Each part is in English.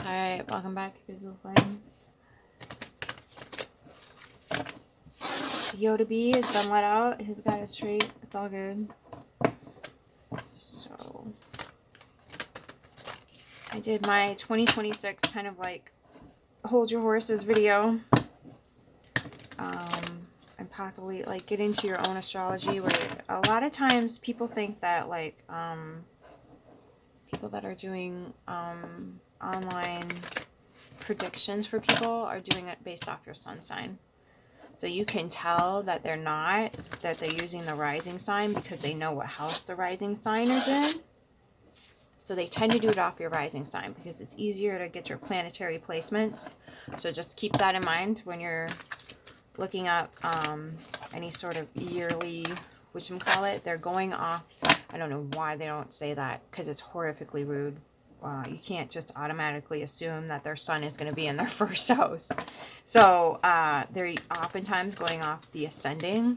Alright, welcome back, Grizzle Flame. Yoda B has been let out. He's got his treat. It's all good. So, I did my 2026 kind of like hold your horses video. And possibly like get into your own astrology, where a lot of times people think that like people that are doing online predictions for people are doing it based off your sun sign. So you can tell that they're not, that they're using the rising sign because they know what house the rising sign is in. So they tend to do it off your rising sign because it's easier to get your planetary placements. So just keep that in mind when you're looking up any sort of yearly, whatchamacallit. They're going off, I don't know why they don't say that because it's horrifically rude. You can't just automatically assume that their sun is going to be in their first house. So they're oftentimes going off the ascending,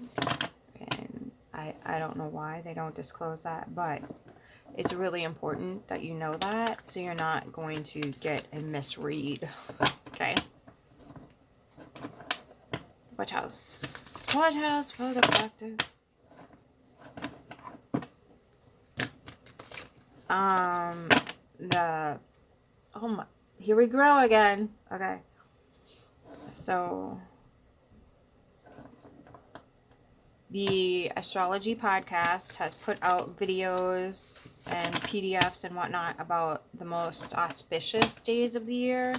and I don't know why they don't disclose that, but it's really important that you know that so you're not going to get a misread. Okay. What house? What house for the collective? Oh my, here we grow again. Okay. So, the astrology podcast has put out videos and PDFs and whatnot about the most auspicious days of the year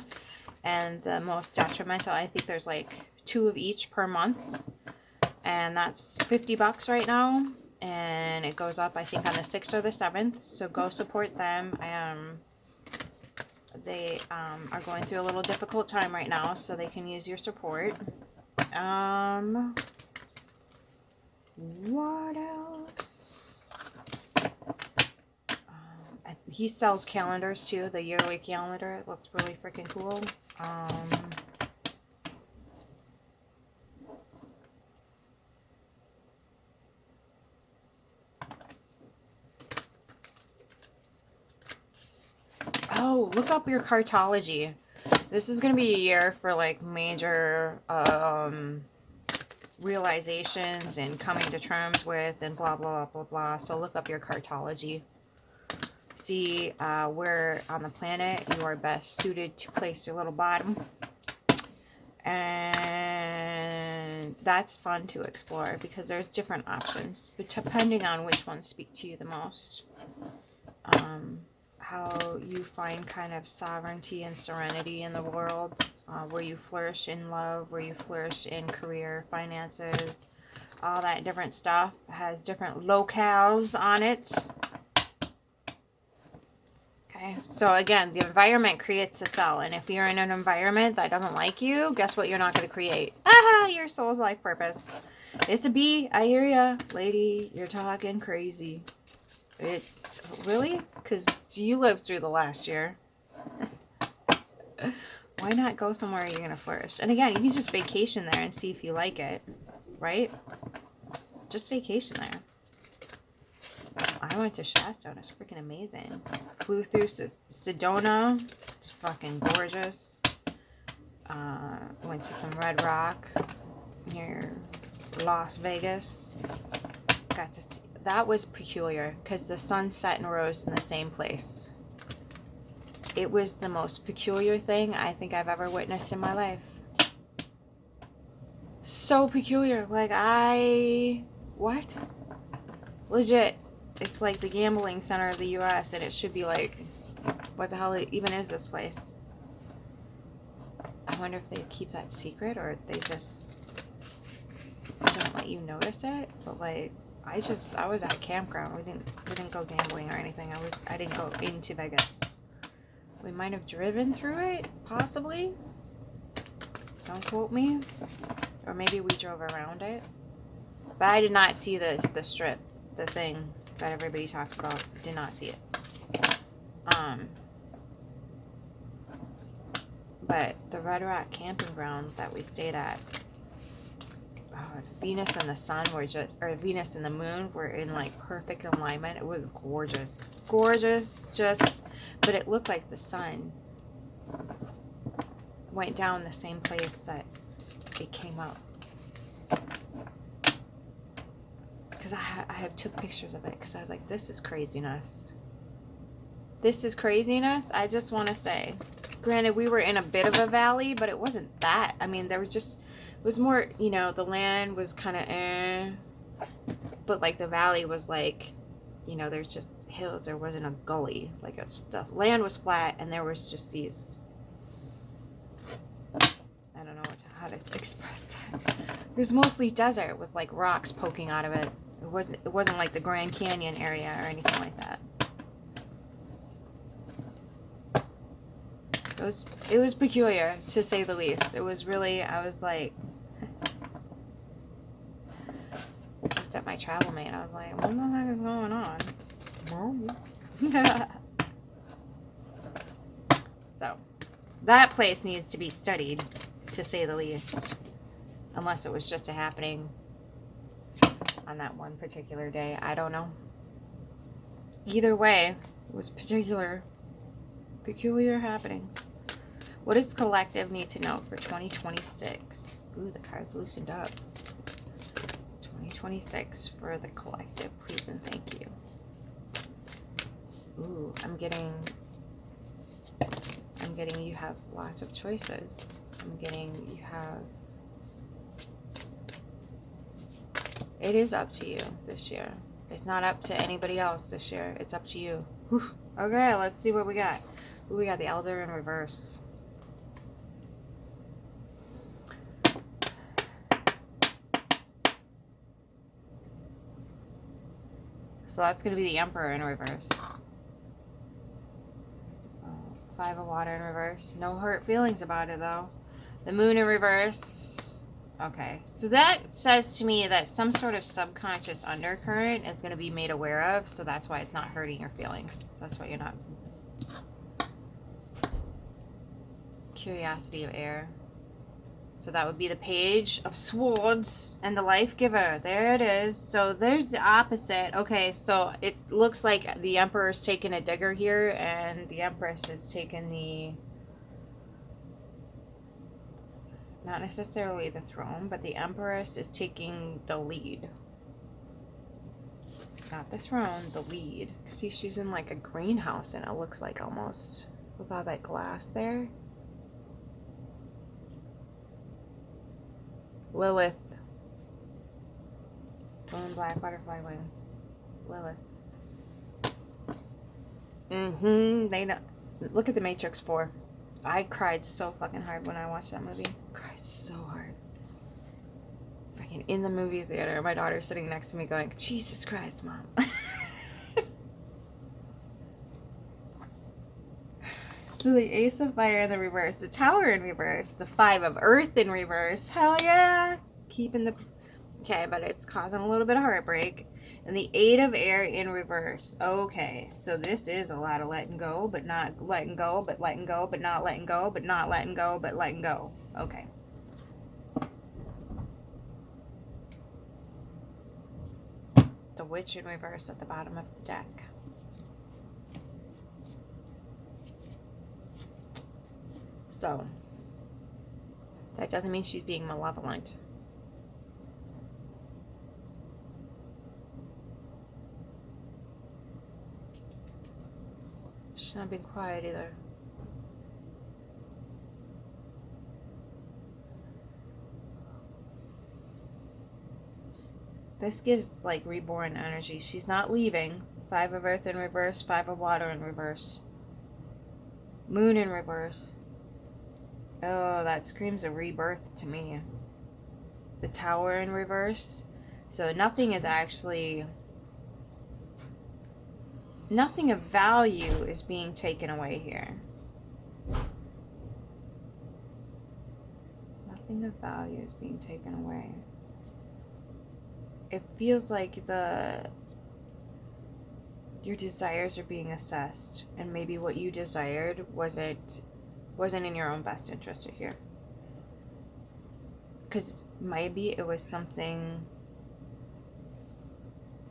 and the most detrimental. I think there's like 2 of each per month, and that's $50 right now, and it goes up I think on the 6th or the 7th, so go support them. They are going through a little difficult time right now, so they can use your support. What else? He sells calendars too, the yearly calendar. It looks really freaking cool. Oh, look up your cartology. This is going to be a year for like major realizations and coming to terms with and blah, blah, blah, blah. So look up your cartology. See where on the planet you are best suited to place your little bottom. And that's fun to explore because there's different options, but depending on which ones speak to you the most. How you find kind of sovereignty and serenity in the world, where you flourish in love, where you flourish in career, finances, all that different stuff has different locales on it. Okay, so again, the environment creates the cell, and if you're in an environment that doesn't like you, guess what you're not going to create? Ah, your soul's life purpose. It's a bee. I hear ya. Lady, you're talking crazy. It's really? Because you lived through the last year. Why not go somewhere you're going to flourish? And again, you can just vacation there and see if you like it, right? Just vacation there. I went to Shasta and it's freaking amazing. Flew through Sedona. It's fucking gorgeous. Went to some Red Rock near Las Vegas. Got to see. That was peculiar because the sun set and rose in the same place. It was the most peculiar thing I think I've ever witnessed in my life. So peculiar. Like, what? Legit. It's like the gambling center of the U.S. and it should be like, what the hell even is this place? I wonder if they keep that secret or they just don't let you notice it. But like, I was at a campground. We didn't go gambling or anything. I didn't go into Vegas. We might have driven through it, possibly. Don't quote me. Or maybe we drove around it. But I did not see the strip, the thing that everybody talks about. Did not see it. But the Red Rock camping ground that we stayed at, Venus and the sun were just, or Venus and the moon were in like perfect alignment. It was gorgeous. Gorgeous, just, but it looked like the sun went down the same place that it came up. Because I took pictures of it because I was like, this is craziness. This is craziness. I just want to say, granted, we were in a bit of a valley, but it wasn't that. I mean, there was just, it was more, you know, the land was kind of but like the valley was like, you know, there's just hills. There wasn't a gully. Like the land was flat and there was just these, I don't know how to express that. It was mostly desert with like rocks poking out of it. It wasn't like the Grand Canyon area or anything like that. It was peculiar, to say the least. It was really, I was like, I looked at my travel mate. I was like, what the heck is going on? So, that place needs to be studied, to say the least. Unless it was just a happening on that one particular day. I don't know. Either way, it was peculiar happening. What does collective need to know for 2026? Ooh, the card's loosened up. 2026 for the collective, please and thank you. Ooh, I'm getting you have lots of choices. I'm getting you have, it is up to you this year. It's not up to anybody else this year. It's up to you. Whew. Okay, let's see what we got. Ooh, we got the Elder in reverse. So that's going to be the Emperor in reverse. Five of Water in reverse. No hurt feelings about it, though. The Moon in reverse. Okay. So that says to me that some sort of subconscious undercurrent is going to be made aware of. So that's why it's not hurting your feelings. That's why you're not. Curiosity of Air. So that would be the Page of Swords and the Life Giver. There it is. So there's the opposite. Okay, so it looks like the Emperor's taking a digger here, and the Empress is taking the, not necessarily the throne, but the Empress is taking the lead. Not the throne, the lead. See, she's in like a greenhouse, and it looks like almost with all that glass there. Lilith. Blue black butterfly wings. Lilith. They know. Look at The Matrix 4. I cried so fucking hard when I watched that movie. Cried so hard. Freaking in the movie theater. My daughter's sitting next to me going, Jesus Christ, Mom. So the Ace of Fire in the reverse, the Tower in reverse, the Five of Earth in reverse. Hell yeah! Keeping the... Okay, but it's causing a little bit of heartbreak. And the Eight of Air in reverse. Okay, so this is a lot of letting go, but not letting go, but letting go, but not letting go, but not letting go, but letting go. Okay. The Witch in reverse at the bottom of the deck. So, that doesn't mean she's being malevolent. She's not being quiet either. This gives like reborn energy. She's not leaving. Five of Earth in reverse, Five of Water in reverse. Moon in reverse. Oh, that screams a rebirth to me. The Tower in reverse. So nothing is actually... Nothing of value is being taken away here. Nothing of value is being taken away. It feels like your desires are being assessed, and maybe what you desired wasn't in your own best interest here. Because maybe it was something...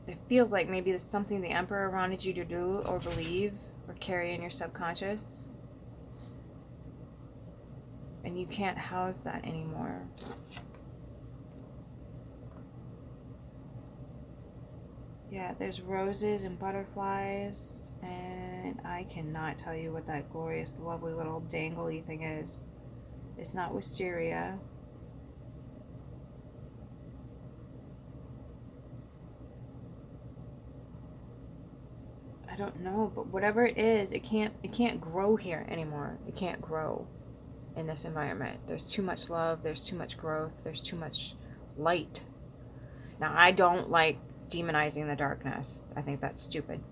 It feels like maybe it's something the Emperor wanted you to do or believe or carry in your subconscious. And you can't house that anymore. Yeah, there's roses and butterflies, and I cannot tell you what that glorious, lovely little dangly thing is. It's not wisteria. I don't know, but whatever it is, it can't grow here anymore. It can't grow in this environment. There's too much love, there's too much growth, there's too much light. Now, I don't like demonizing the darkness. I think that's stupid.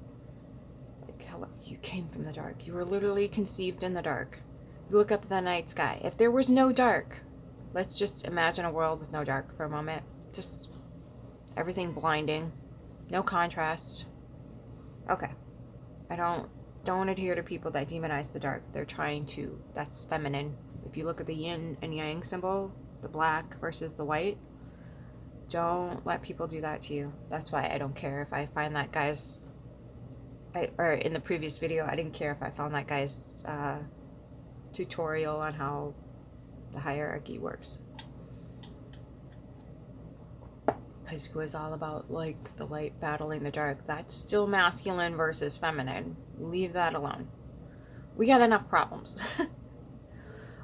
Like, hell, you came from the dark. You were literally conceived in the dark. You look up at the night sky. If there was no dark, let's just imagine a world with no dark for a moment. Just everything blinding. No contrast. Okay. I don't adhere to people that demonize the dark. They're trying to. That's feminine. If you look at the yin and yang symbol, the black versus the white, don't let people do that to you. That's why I don't care if I find that guy's, or in the previous video, I didn't care if I found that guy's tutorial on how the hierarchy works. Because it was all about, like, the light battling the dark. That's still masculine versus feminine. Leave that alone. We got enough problems.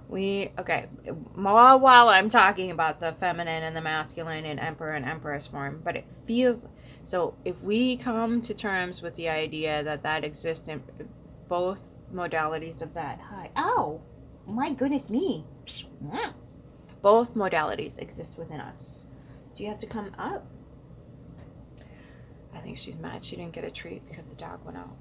Okay, while I'm talking about the feminine and the masculine in Emperor and Empress form, but it feels, so if we come to terms with the idea that exists in both modalities of that, ow, my goodness me, both modalities exist within us. Do you have to come up? I think she's mad she didn't get a treat because the dog went out.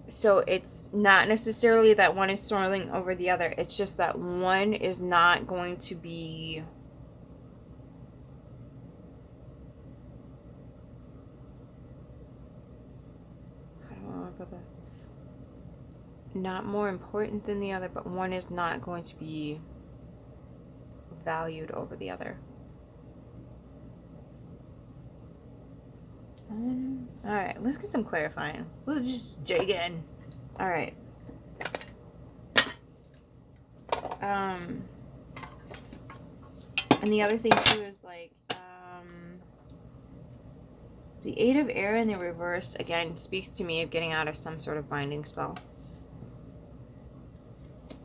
So it's not necessarily that one is swirling over the other. It's just that one is not going to be, I don't know how to put this, not more important than the other, but one is not going to be valued over the other. Alright, let's get some clarifying. Let's just dig in. Alright. And the other thing too is like, the Eight of Air in the reverse, again, speaks to me of getting out of some sort of binding spell.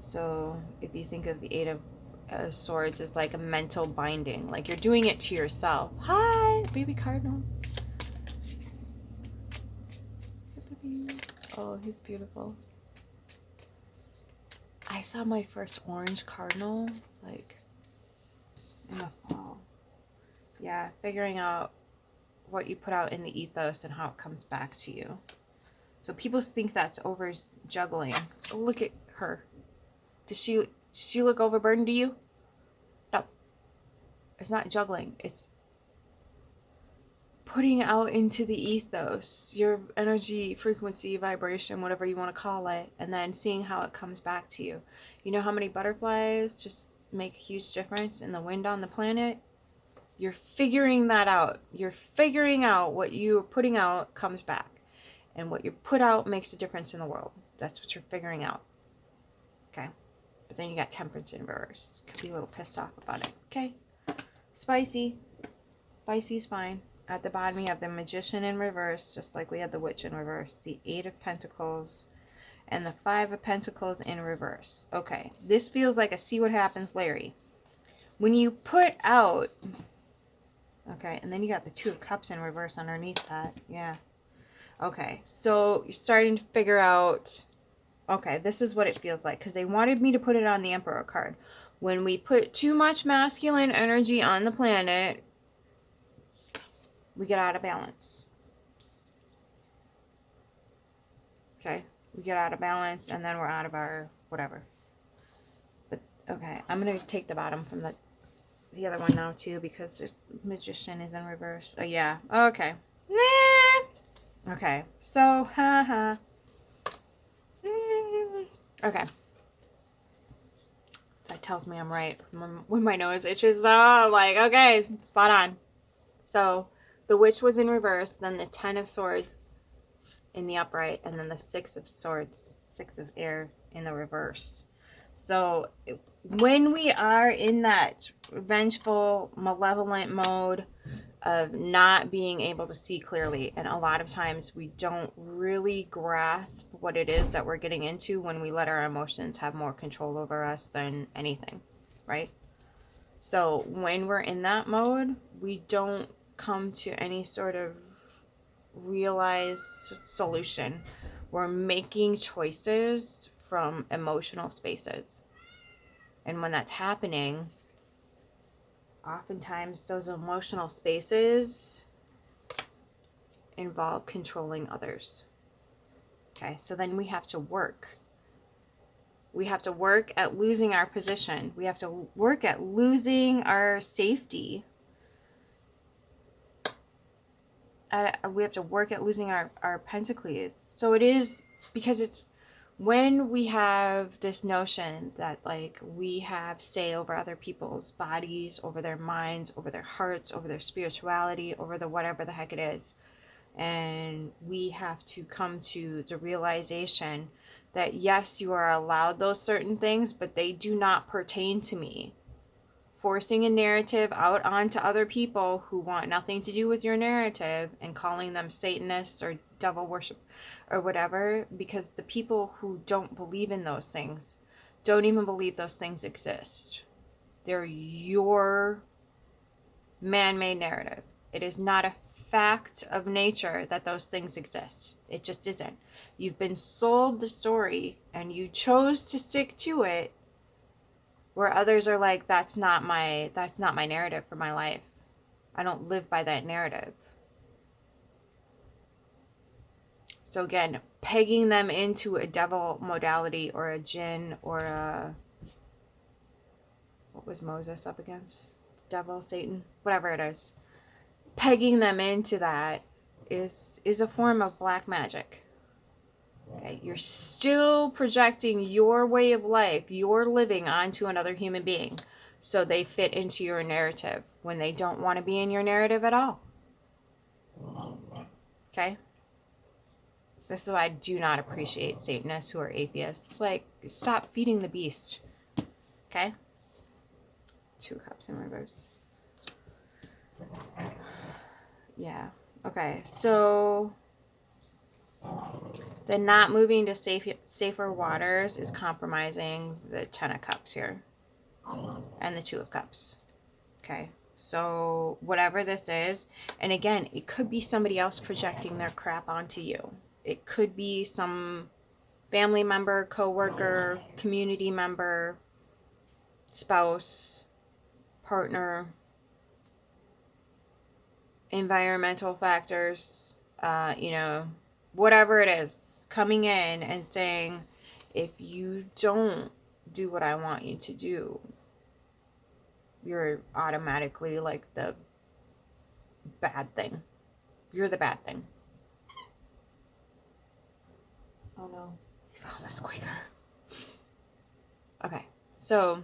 So if you think of the Eight of Swords as like a mental binding, like you're doing it to yourself. Hi, baby cardinal. Oh, he's beautiful. I saw my first orange cardinal, like, in the fall. Yeah, figuring out what you put out in the ethos and how it comes back to you. So people think that's over juggling. Look at her. Does she look overburdened to you? No. It's not juggling. It's putting out into the ethos, your energy, frequency, vibration, whatever you want to call it, and then seeing how it comes back to you. You know how many butterflies just make a huge difference in the wind on the planet? You're figuring that out. You're figuring out what you're putting out comes back. And what you put out makes a difference in the world. That's what you're figuring out. Okay? But then you got Temperance in reverse. Could be a little pissed off about it. Okay? Spicy. Spicy's fine. At the bottom, we have the Magician in reverse, just like we had the Witch in reverse. The Eight of Pentacles and the Five of Pentacles in reverse. Okay, this feels like a see what happens Larry. When you put out, okay, and then you got the Two of Cups in reverse underneath that. Yeah. Okay, so you're starting to figure out, okay, this is what it feels like, because they wanted me to put it on the Emperor card. When we put too much masculine energy on the planet, we get out of balance. Okay, we get out of balance, and then we're out of our whatever. But okay, I'm gonna take the bottom from the other one now too, because there's Magician is in reverse. Oh yeah, okay. Nah. Okay, so haha. Okay. That tells me I'm right when my nose itches. Oh, like, okay, spot on. So the Witch was in reverse, then the Ten of Swords in the upright, and then the Six of Swords, Six of Air in the reverse. So when we are in that vengeful, malevolent mode of not being able to see clearly, and a lot of times we don't really grasp what it is that we're getting into when we let our emotions have more control over us than anything, right? So when we're in that mode, we don't come to any sort of realized solution. We're making choices from emotional spaces. And when that's happening, oftentimes those emotional spaces involve controlling others. Okay, so then we have to work. We have to work at losing our position. We have to work at losing our safety. We have to work at losing our pentacles. So it is because it's when we have this notion that like we have say over other people's bodies, over their minds, over their hearts, over their spirituality, over the whatever the heck it is. And we have to come to the realization that yes, you are allowed those certain things, but they do not pertain to me. Forcing a narrative out onto other people who want nothing to do with your narrative and calling them Satanists or devil worship or whatever, because the people who don't believe in those things don't even believe those things exist. They're your man-made narrative. It is not a fact of nature that those things exist. It just isn't. You've been sold the story and you chose to stick to it, where others are like, that's not my narrative for my life. I don't live by that narrative. So again, pegging them into a devil modality or a jinn or a, what was Moses up against? Devil, Satan, whatever it is. Pegging them into that is a form of black magic. Okay, you're still projecting your way of life, your living onto another human being, so they fit into your narrative when they don't want to be in your narrative at all. Okay? This is why I do not appreciate Satanists who are atheists. Like, stop feeding the beast. Okay? 2 cups in reverse. Yeah. Okay, so the not moving to safer waters is compromising the 10 of cups here. And the 2 of cups. Okay, so whatever this is, and again, it could be somebody else projecting their crap onto you. It could be some family member, coworker, community member, spouse, partner, environmental factors, whatever it is, coming in and saying, if you don't do what I want you to do, you're automatically like the bad thing. You're the bad thing. Oh no. He found the squeaker. Okay. So.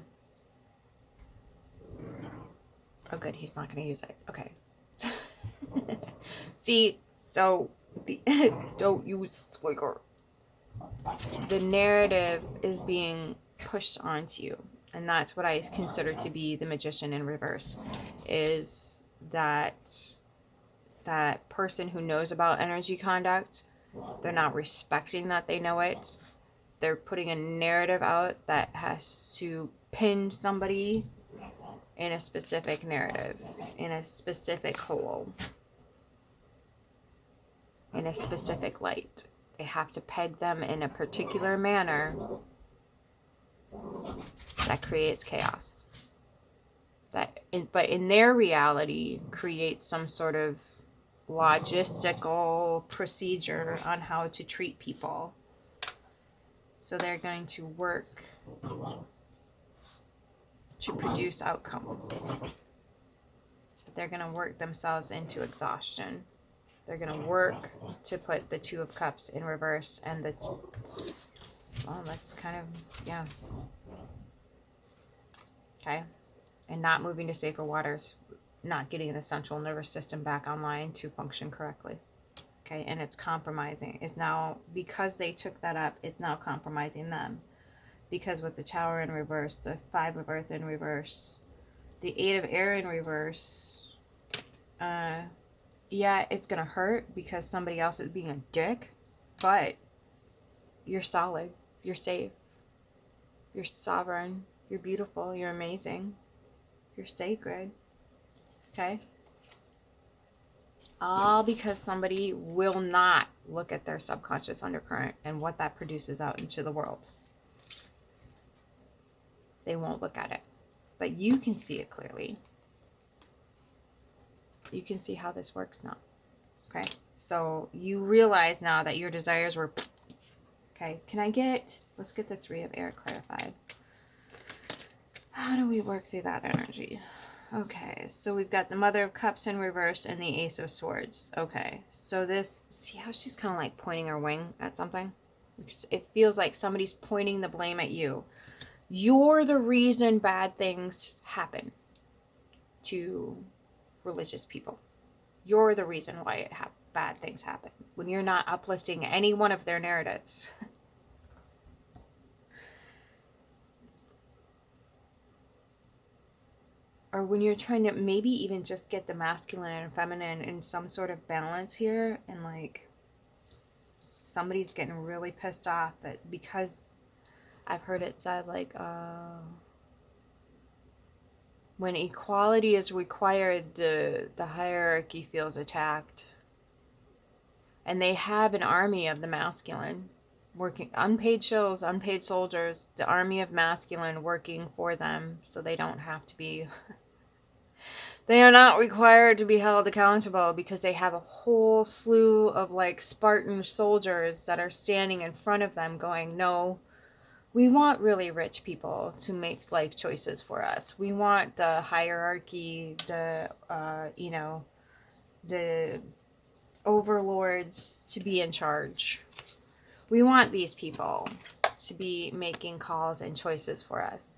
Oh good, he's not going to use it. Okay. See, so don't use the squeaker. The narrative is being pushed onto you. And that's what I consider to be the magician in reverse. Is that person who knows about energy conduct, they're not respecting that they know it. They're putting a narrative out that has to pin somebody in a specific narrative, in a specific hole, in a specific light. They have to peg them in a particular manner that creates chaos. But in their reality, creates some sort of logistical procedure on how to treat people. So they're going to work to produce outcomes. They're going to work themselves into exhaustion. They're going to work to put the 2 of Cups in reverse and that's kind of, yeah. Okay. And not moving to safer waters, not getting the central nervous system back online to function correctly. Okay, and it's compromising. It's now, because they took that up, it's now compromising them. Because with the Tower in reverse, the Five of Earth in reverse, the Eight of Air in reverse, yeah, it's gonna hurt because somebody else is being a dick, but you're solid, you're safe, you're sovereign, you're beautiful, you're amazing, you're sacred. Okay? All because somebody will not look at their subconscious undercurrent and what that produces out into the world. They won't look at it. But you can see it clearly. You can see how this works now. Okay? So you realize now that your desires were... Okay, can I get... Let's get the Three of Air clarified. How do we work through that energy? Okay, so we've got the Mother of Cups in reverse and the Ace of Swords. Okay, so this... See how she's kind of like pointing her wing at something? It feels like somebody's pointing the blame at you. You're the reason bad things happen to religious people. You're the reason why bad things happen when you're not uplifting any one of their narratives. Or when you're trying to maybe even just get the masculine and feminine in some sort of balance here, and like somebody's getting really pissed off that because I've heard it said like when equality is required, the hierarchy feels attacked. And they have an army of the masculine working, unpaid shows, unpaid soldiers, the army of masculine working for them so they don't have to be... They are not required to be held accountable because they have a whole slew of like Spartan soldiers that are standing in front of them going, no, we want really rich people to make life choices for us. We want the hierarchy, the, the overlords to be in charge. We want these people to be making calls and choices for us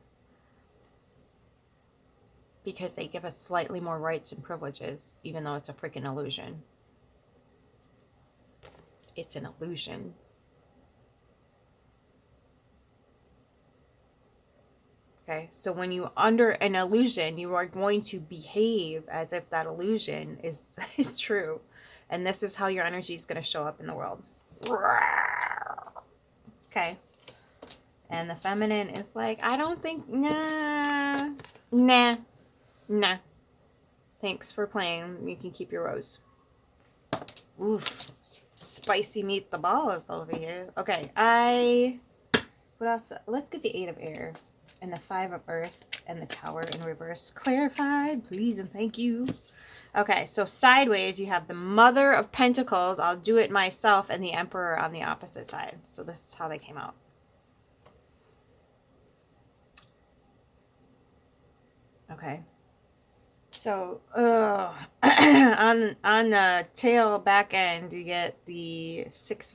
because they give us slightly more rights and privileges, even though it's a freaking illusion. It's an illusion. Okay, so when you under an illusion, you are going to behave as if that illusion is true. And this is how your energy is going to show up in the world. Okay. And the feminine is like, I don't think, nah. Thanks for playing. You can keep your rose. Oof. Spicy meat the balls over here. Okay, what else? Let's get the Eight of Air and the Five of Earth and the Tower in reverse clarified, please and thank you. Okay, so sideways you have the Mother of Pentacles, I'll do it myself, and the Emperor on the opposite side. So this is how they came out. Okay. So, on the tail back end, you get the Six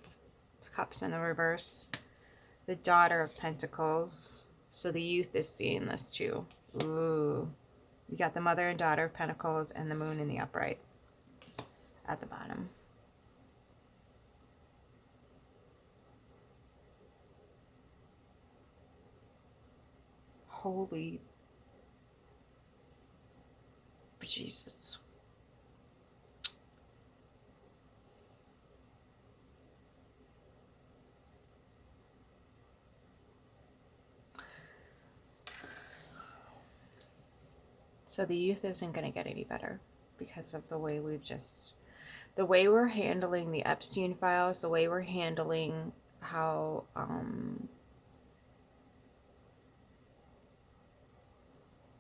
of Cups in the reverse, the Daughter of Pentacles. So the youth is seeing this too. Ooh. You got the Mother and Daughter of Pentacles and the Moon in the upright at the bottom. Holy Jesus. So the youth isn't going to get any better because of the way the way we're handling the Epstein files, the way we're handling how,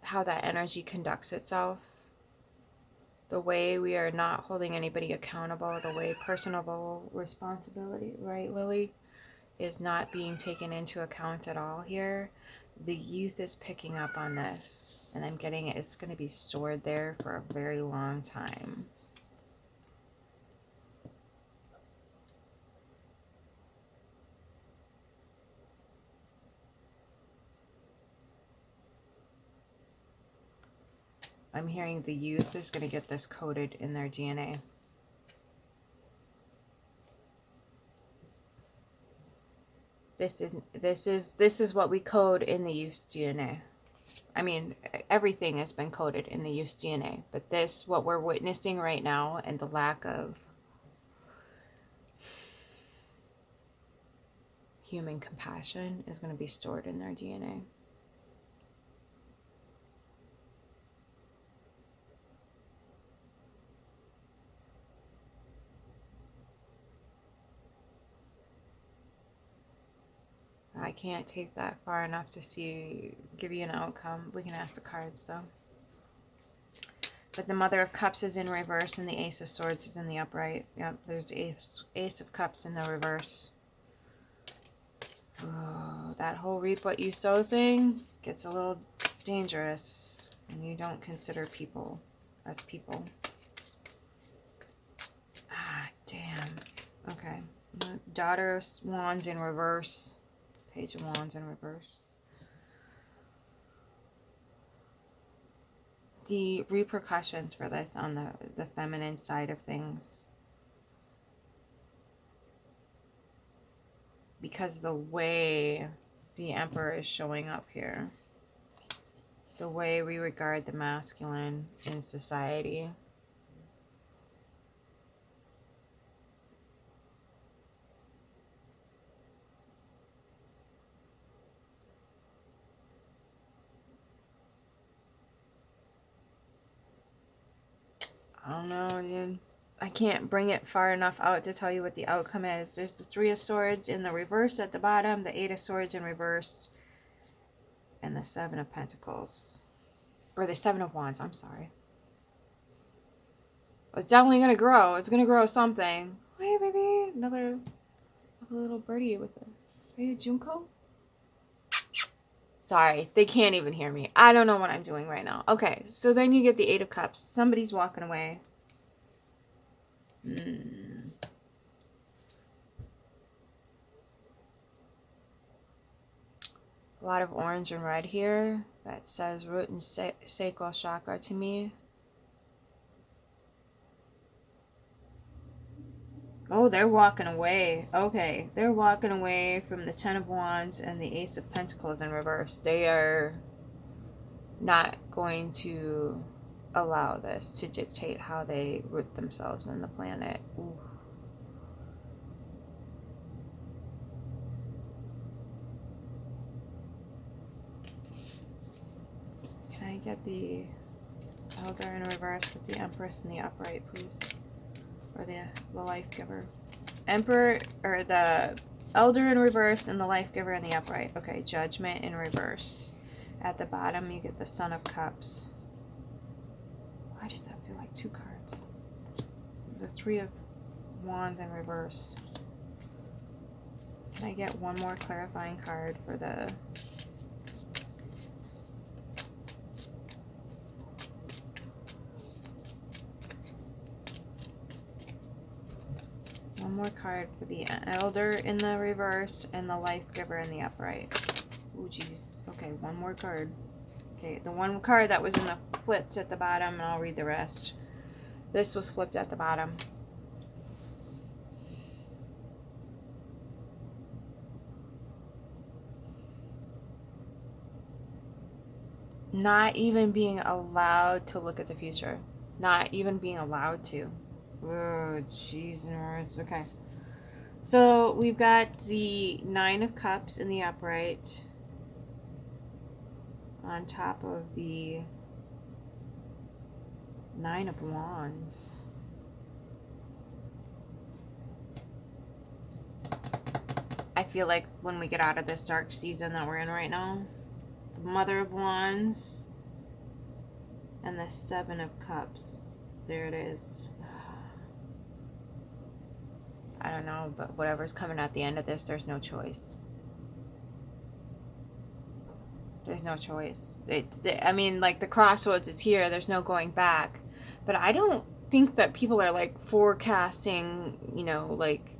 how that energy conducts itself, the way we are not holding anybody accountable, the way personal responsibility, right, Lily, is not being taken into account at all here. The youth is picking up on this, and I'm getting it. It's going to be stored there for a very long time. I'm hearing the youth is going to get this coded in their DNA. This is what we code in the youth DNA. I mean, everything has been coded in the youth DNA, but this, what we're witnessing right now, and the lack of human compassion is going to be stored in their DNA. I can't take that far enough to give you an outcome. We can ask the cards though. But the Mother of Cups is in reverse and the Ace of Swords is in the upright. Yep, there's the Ace of Cups in the reverse. Oh, that whole reap what you sow thing gets a little dangerous when you don't consider people as people. Ah, damn. Okay. Daughter of Wands in reverse. Page of Wands in reverse. The repercussions for this on the feminine side of things. Because the way the Emperor is showing up here. The way we regard the masculine in society. I don't know, dude. I can't bring it far enough out to tell you what the outcome is. There's the Three of Swords in the reverse at the bottom, the Eight of Swords in reverse, and the Seven of Pentacles. Or the Seven of Wands, I'm sorry. It's definitely going to grow. It's going to grow something. Hey, baby. Another little birdie with it. Hey, Junko? Sorry, they can't even hear me. I don't know what I'm doing right now. Okay, so then you get the Eight of Cups. Somebody's walking away. A lot of orange and red here. That says root and sacral chakra to me. Oh, they're walking away. Okay, they're walking away from the Ten of Wands and the Ace of Pentacles in reverse. They are not going to allow this to dictate how they root themselves in the planet. Ooh. Can I get the Elder in reverse with the Empress in the upright, please? Or the Life Giver. Emperor, or the Elder in reverse and the Life Giver in the upright. Okay, Judgment in reverse. At the bottom, you get the Son of Cups. Why does that feel like two cards? The Three of Wands in reverse. Can I get one more clarifying card for the... One more card for the Elder in the reverse and the Life Giver in the upright. Oh, geez. Okay, one more card. Okay, the one card that was in the flipped at the bottom, and I'll read the rest. This was flipped at the bottom. Not even being allowed to look at the future. Not even being allowed to. Oh, jeez and words. Okay. So we've got the Nine of Cups in the upright on top of the Nine of Wands. I feel like when we get out of this dark season that we're in right now, the Mother of Wands and the Seven of Cups. There it is. I don't know, but whatever's coming at the end of this, there's no choice. There's no choice. I mean, like, the crossroads is here. There's no going back. But I don't think that people are, like, forecasting, you know, like,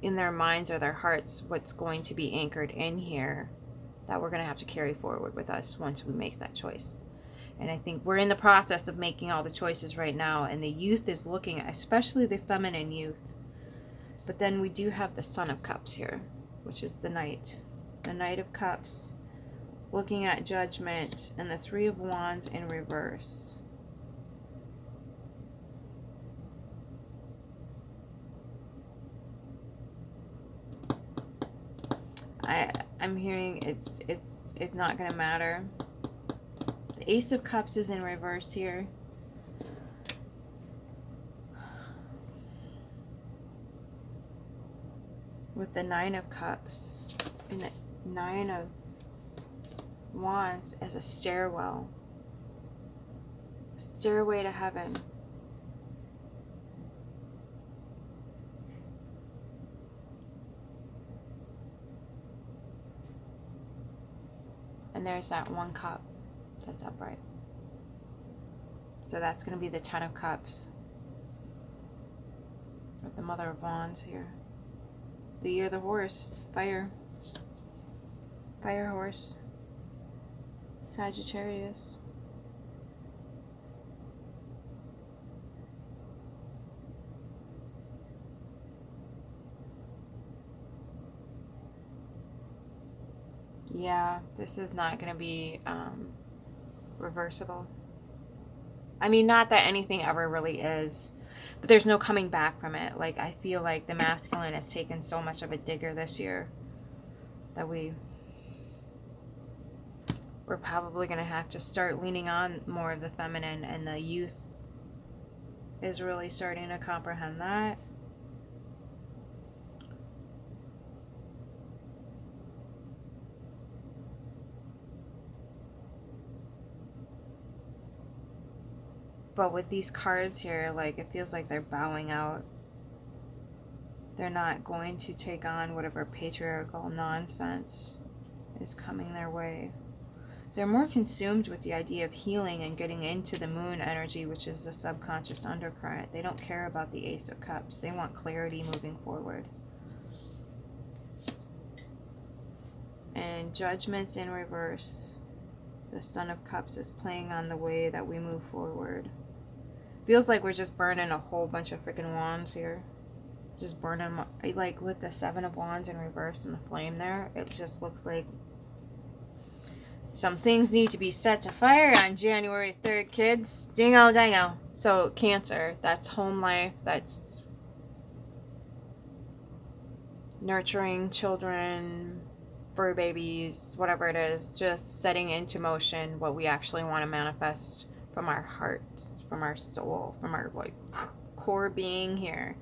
in their minds or their hearts what's going to be anchored in here that we're going to have to carry forward with us once we make that choice. And I think we're in the process of making all the choices right now. And the youth is looking at, especially the feminine youth. But then we do have the Son of Cups here. which is the Knight. The Knight of Cups, looking at Judgment, and the Three of Wands in reverse. I'm hearing it's not gonna matter. The Ace of Cups is in reverse here. With the Nine of Cups and the Nine of Wands as a stairwell. Stairway to heaven. And there's that one cup that's upright. So that's going to be the Ten of Cups. With the Mother of Wands here. The Year of the Horse. Fire. Fire horse. Sagittarius. Yeah, this is not going to be reversible. I mean, not that anything ever really is, but there's no coming back from it. Like, I feel like the masculine has taken so much of a digger this year that we're probably going to have to start leaning on more of the feminine, and the youth is really starting to comprehend that. But with these cards here, like, it feels like they're bowing out. They're not going to take on whatever patriarchal nonsense is coming their way. They're more consumed with the idea of healing and getting into the moon energy, which is the subconscious undercurrent. They don't care about the Ace of Cups. They want clarity moving forward. And Judgment's in reverse. The Son of Cups is playing on the way that we move forward. Feels like we're just burning a whole bunch of freaking wands here. Just burning them, like with the Seven of Wands in reverse and the flame there. It just looks like some things need to be set to fire on January 3rd, kids. Dingo dango. So Cancer, that's home life. That's nurturing children, fur babies, whatever it is. Just setting into motion what we actually want to manifest from our heart, from our soul, from our like core being here,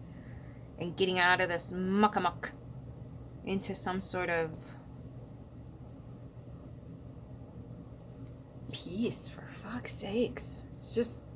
and getting out of this muck into some sort of peace, for fuck's sakes. Just